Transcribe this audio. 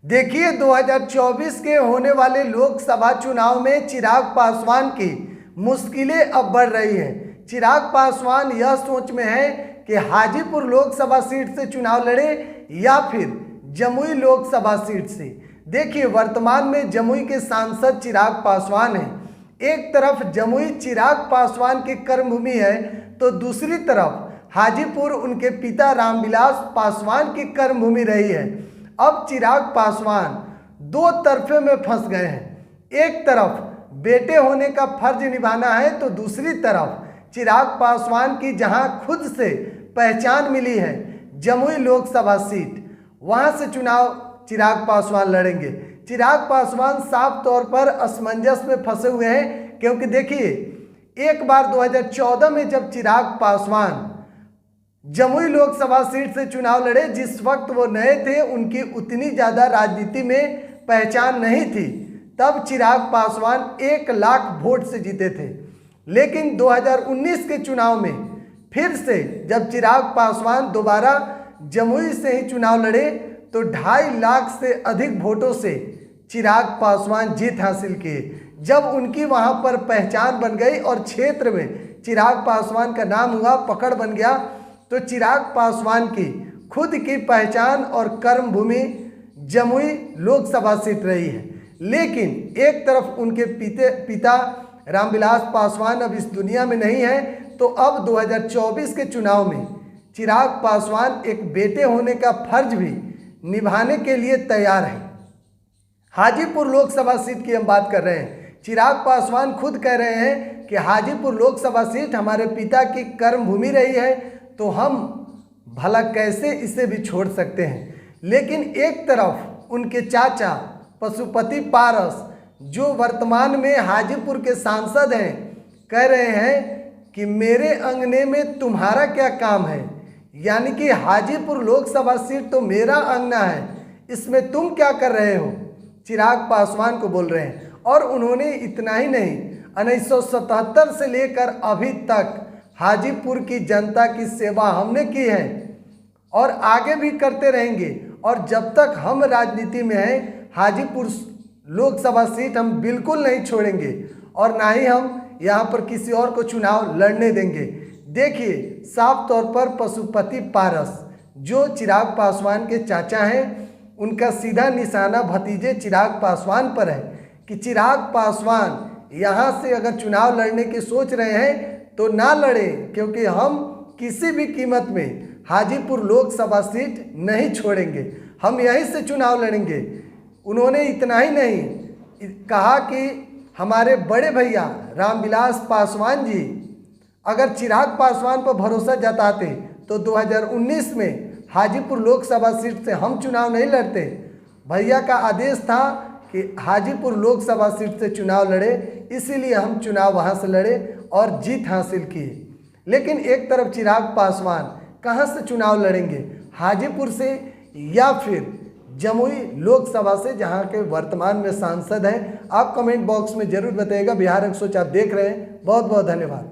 देखिए 2024 के होने वाले लोकसभा चुनाव में चिराग पासवान की मुश्किलें अब बढ़ रही हैं। चिराग पासवान यह सोच में है कि हाजीपुर लोकसभा सीट से चुनाव लड़े या फिर जमुई लोकसभा सीट से। देखिए वर्तमान में जमुई के सांसद चिराग पासवान हैं। एक तरफ जमुई चिराग पासवान की कर्मभूमि है तो दूसरी तरफ हाजीपुर उनके पिता रामविलास पासवान की कर्मभूमि रही है। अब चिराग पासवान दो तरफे में फंस गए हैं। एक तरफ बेटे होने का फर्ज निभाना है तो दूसरी तरफ चिराग पासवान की जहां खुद से पहचान मिली है जमुई लोकसभा सीट, वहां से चुनाव चिराग पासवान लड़ेंगे। चिराग पासवान साफ तौर पर असमंजस में फंसे हुए हैं, क्योंकि देखिए एक बार 2014 में जब चिराग पासवान जमुई लोकसभा सीट से चुनाव लड़े, जिस वक्त वो नए थे, उनकी उतनी ज़्यादा राजनीति में पहचान नहीं थी, तब चिराग पासवान 1 लाख वोट से जीते थे। लेकिन 2019 के चुनाव में फिर से जब चिराग पासवान दोबारा जमुई से ही चुनाव लड़े तो 2.5 लाख से अधिक वोटों से चिराग पासवान जीत हासिल किए। जब उनकी वहाँ पर पहचान बन गई और क्षेत्र में चिराग पासवान का नाम हुआ, पकड़ बन गया, तो चिराग पासवान की खुद की पहचान और कर्मभूमि जमुई लोकसभा सीट रही है। लेकिन एक तरफ उनके पिता रामविलास पासवान अब इस दुनिया में नहीं है, तो अब 2024 के चुनाव में चिराग पासवान एक बेटे होने का फर्ज भी निभाने के लिए तैयार है। हाजीपुर लोकसभा सीट की हम बात कर रहे हैं। चिराग पासवान खुद कह रहे हैं कि हाजीपुर लोकसभा सीट हमारे पिता की कर्मभूमि रही है, तो हम भला कैसे इसे भी छोड़ सकते हैं। लेकिन एक तरफ उनके चाचा पशुपति पारस, जो वर्तमान में हाजीपुर के सांसद हैं, कह रहे हैं कि मेरे अंगने में तुम्हारा क्या काम है, यानी कि हाजीपुर लोकसभा सीट तो मेरा अंगना है, इसमें तुम क्या कर रहे हो, चिराग पासवान को बोल रहे हैं। और उन्होंने इतना ही नहीं, 1977 से लेकर अभी तक हाजीपुर की जनता की सेवा हमने की है और आगे भी करते रहेंगे, और जब तक हम राजनीति में हैं हाजीपुर लोकसभा सीट हम बिल्कुल नहीं छोड़ेंगे और ना ही हम यहाँ पर किसी और को चुनाव लड़ने देंगे। देखिए साफ तौर पर पशुपति पारस, जो चिराग पासवान के चाचा हैं, उनका सीधा निशाना भतीजे चिराग पासवान पर है कि चिराग पासवान यहाँ से अगर चुनाव लड़ने की सोच रहे हैं तो ना लड़े, क्योंकि हम किसी भी कीमत में हाजीपुर लोकसभा सीट नहीं छोड़ेंगे, हम यहीं से चुनाव लड़ेंगे। उन्होंने इतना ही नहीं कहा कि हमारे बड़े भैया रामविलास पासवान जी अगर चिराग पासवान पर भरोसा जताते तो 2019 में हाजीपुर लोकसभा सीट से हम चुनाव नहीं लड़ते। भैया का आदेश था कि हाजीपुर लोकसभा सीट से चुनाव लड़े, इसीलिए हम चुनाव वहां से लड़े और जीत हासिल किए। लेकिन एक तरफ चिराग पासवान कहां से चुनाव लड़ेंगे, हाजीपुर से या फिर जमुई लोकसभा से, जहां के वर्तमान में सांसद हैं। आप कमेंट बॉक्स में जरूर बताइएगा। बिहार 104 आप देख रहे हैं। बहुत बहुत धन्यवाद।